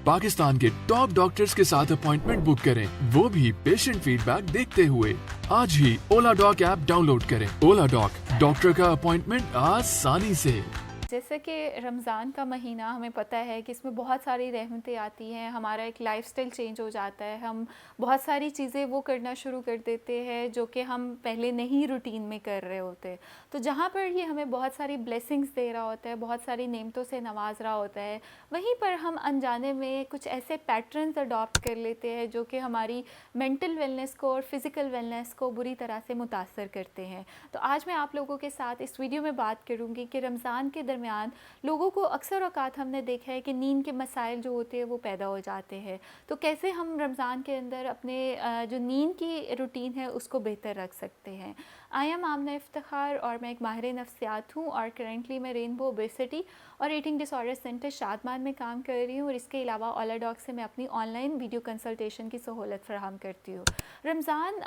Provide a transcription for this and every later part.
پاکستان کے top doctors کے ساتھ اپوائنٹمنٹ بک کریں، وہ بھی پیشنٹ فیڈ بیک دیکھتے ہوئے۔ آج ہی اولا ڈاک ایپ ڈاؤن لوڈ کریں۔ اولا ڈاک، ڈاکٹر کا اپوائنٹمنٹ آسانی سے۔ جیسے کہ رمضان کا مہینہ ہمیں پتہ ہے کہ اس میں بہت ساری رحمتیں آتی ہیں، ہمارا ایک لائف سٹائل چینج ہو جاتا ہے، ہم بہت ساری چیزیں وہ کرنا شروع کر دیتے ہیں جو کہ ہم پہلے نہیں روٹین میں کر رہے ہوتے۔ تو جہاں پر یہ ہمیں بہت ساری بلیسنگز دے رہا ہوتا ہے، بہت ساری نعمتوں سے نواز رہا ہوتا ہے، وہیں پر ہم انجانے میں کچھ ایسے پیٹرنز اڈاپٹ کر لیتے ہیں جو کہ ہماری مینٹل ویلنس کو اور فزیکل ویلنس کو بری طرح سے متاثر کرتے ہیں۔ تو آج میں آپ لوگوں کے ساتھ اس ویڈیو میں بات کروں گی کہ رمضان کے درمیان لوگوں کو اکثر اوقات ہم نے دیکھا ہے کہ نیند کے مسائل جو ہوتے ہیں وہ پیدا ہو جاتے ہیں، تو کیسے ہم رمضان کے اندر اپنے جو نیند کی روٹین ہے اس کو بہتر رکھ سکتے ہیں۔ آئی ایم آمنہ افتخار اور میں ایک ماہر نفسیات ہوں اور کرنٹلی میں رینبو اوبیسٹی اور ایٹنگ ڈس آرڈر سینٹر شادمان میں کام کر رہی ہوں، اور اس کے علاوہ اولا ڈاک سے میں اپنی آن لائن ویڈیو کنسلٹیشن کی سہولت فراہم کرتی ہوں۔ رمضان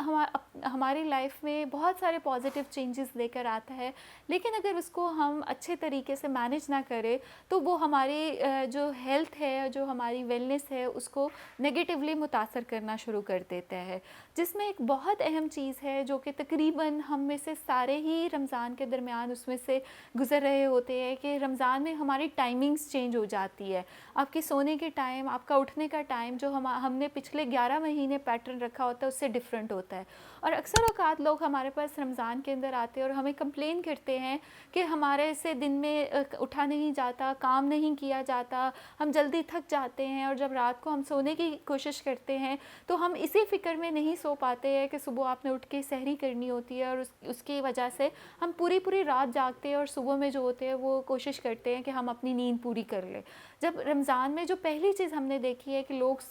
ہماری لائف میں بہت سارے پازیٹیو چینجز لے کر آتا ہے، لیکن اگر اس کو ہم اچھے طریقے سے مینیج نہ کریں تو وہ ہماری جو ہیلتھ ہے، جو ہماری ویلنس ہے، اس کو نگیٹیولی متاثر کرنا شروع کر دیتا ہے، جس میں ایک بہت اہم چیز ہے جو کہ تقریباً ہم میں سے سارے ہی رمضان کے درمیان اس میں سے گزر رہے ہوتے ہیں کہ رمضان میں ہماری ٹائمنگز چینج ہو جاتی ہے۔ آپ کے سونے کے ٹائم، آپ کا اٹھنے کا ٹائم جو ہم نے پچھلے 11 مہینے پیٹرن رکھا ہوتا ہے اس سے ڈفرینٹ ہوتا ہے، اور اکثر اوقات لوگ ہمارے پاس رمضان کے اندر آتے ہیں اور ہمیں کمپلین کرتے ہیں کہ ہمارے سے دن میں اٹھا نہیں جاتا، کام نہیں کیا جاتا، ہم جلدی تھک جاتے ہیں، اور جب رات کو ہم سونے کی کوشش کرتے ہیں تو ہم اسی فکر میں نہیں سو پاتے ہیں کہ صبح آپ نے اٹھ کے سحری کرنی ہوتی ہے، اور اس کی وجہ سے ہم پوری رات جاگتے ہیں اور صبح میں جو ہوتے ہیں وہ کوشش کرتے ہیں کہ ہم اپنی نیند پوری کر لیں۔ جب رمضان میں جو پہلی چیز ہم نے دیکھی ہے کہ لوگ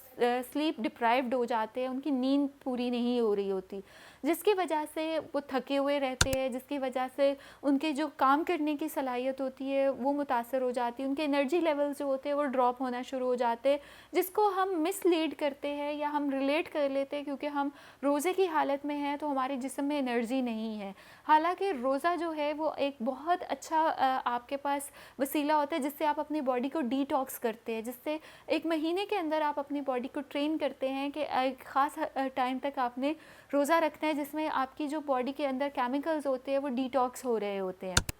سلیپ ڈپرائیوڈ ہو جاتے ہیں، ان کی نیند پوری نہیں ہو رہی ہوتی، جس کی وجہ سے وہ تھکے ہوئے رہتے ہیں، جس کی وجہ سے ان کے جو کام کرنے کی صلاحیت ہوتی ہے وہ متاثر ہو جاتی ہے، ان کے انرجی لیولز جو ہوتے ہیں وہ ڈراپ ہونا شروع ہو جاتے ہیں، جس کو ہم مس لیڈ کرتے ہیں یا ہم ریلیٹ کر لیتے ہیں کیونکہ ہم روزے کی حالت میں ہیں تو ہمارے جسم میں انرجی نہیں ہے۔ حالانکہ روزہ جو ہے وہ ایک بہت اچھا آپ کے پاس وسیلہ ہوتا ہے جس سے آپ اپنی باڈی کو ڈی ٹاکس کرتے ہیں، جس سے ایک مہینے کے اندر آپ اپنی باڈی کو ٹرین کرتے ہیں کہ ایک خاص ٹائم تک آپ نے روزہ رکھنا ہے جس میں آپ کی جو باڈی کے اندر کیمیکلز ہوتے ہیں وہ ڈی ٹاکس ہو رہے ہوتے ہیں۔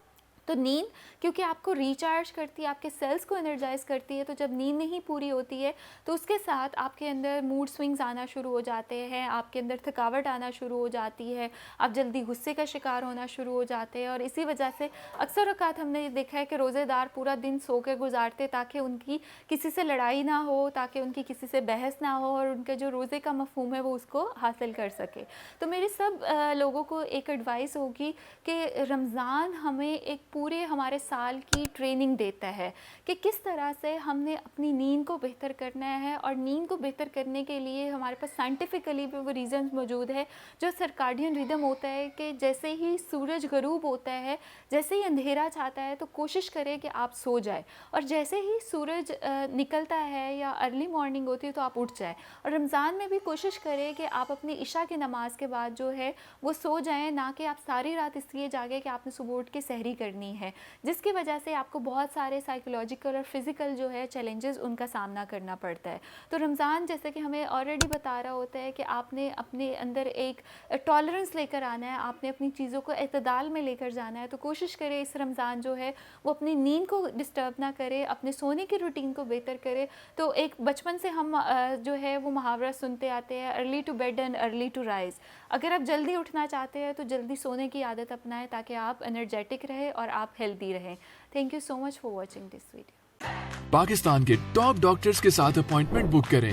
تو نیند کیونکہ آپ کو ریچارج کرتی ہے، آپ کے سیلز کو انرجائز کرتی ہے، تو جب نیند نہیں پوری ہوتی ہے تو اس کے ساتھ آپ کے اندر موڈ سوئنگز آنا شروع ہو جاتے ہیں، آپ کے اندر تھکاوٹ آنا شروع ہو جاتی ہے، آپ جلدی غصے کا شکار ہونا شروع ہو جاتے ہیں، اور اسی وجہ سے اکثر اوقات ہم نے دیکھا ہے کہ روزے دار پورا دن سو کے گزارتے تاکہ ان کی کسی سے لڑائی نہ ہو، تاکہ ان کی کسی سے بحث نہ ہو، اور ان کے جو روزے کا مفہوم ہے وہ اس کو حاصل کر سکے۔ تو میرے سب لوگوں کو ایک ایڈوائس ہوگی کہ رمضان ہمیں ایک پورے ہمارے سال کی ٹریننگ دیتا ہے کہ کس طرح سے ہم نے اپنی نیند کو بہتر کرنا ہے، اور نیند کو بہتر کرنے کے لیے ہمارے پاس سائنٹیفکلی بھی وہ ریزنز موجود ہے جو سرکارڈین ریدم ہوتا ہے کہ جیسے ہی سورج غروب ہوتا ہے، جیسے ہی اندھیرا چھاتا ہے تو کوشش کریں کہ آپ سو جائیں، اور جیسے ہی سورج نکلتا ہے یا ارلی مارننگ ہوتی ہے تو آپ اٹھ جائیں۔ اور رمضان میں بھی کوشش کریں کہ آپ اپنی عشاء کی نماز کے بعد جو ہے وہ سو جائیں، نہ کہ آپ ساری رات اس لیے جاگیں کہ آپ نے صبح اٹھ کے سحری کرنی ہے، جس کی وجہ سے آپ کو بہت سارے سائیکولوجیکل اور فزیکل جو ہے چیلنجز ان کا سامنا کرنا پڑتا ہے۔ تو رمضان جیسے کہ ہمیں آلریڈی بتا رہا ہوتا ہے کہ آپ نے اپنے اندر ایک ٹالرنس لے کر آنا ہے، آپ نے اپنی چیزوں کو اعتدال میں لے کر جانا ہے، تو کوشش کرے اس رمضان جو ہے وہ اپنی نیند کو ڈسٹرب نہ کرے، اپنے سونے کی روٹین کو بہتر کرے۔ تو ایک بچپن سے ہم جو ہے وہ محاورہ سنتے آتے ہیں، early to bed and early to rise. اگر آپ جلدی اٹھنا چاہتے ہیں تو جلدی سونے کی عادت اپنائیں تاکہ آپ انرجیٹک رہے اور آپ ہیلدی رہیں۔ Thank you so much for watching this video. Pakistan کے ٹاپ ڈاکٹرز کے ساتھ اپوائنٹمنٹ بک کریں،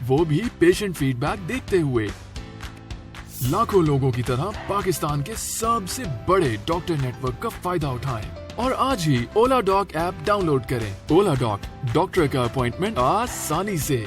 وہ بھی پیشنٹ فیڈ بیک دیکھتے ہوئے۔ لاکھوں لوگوں کی طرح پاکستان کے سب سے بڑے ڈاکٹر نیٹ ورک کا فائدہ اٹھائیں، اور آج ہی اولا ڈاک ایپ ڈاؤن لوڈ کریں۔ اولا ڈاک، ڈاکٹر کا اپوائنٹمنٹ آسانی سے۔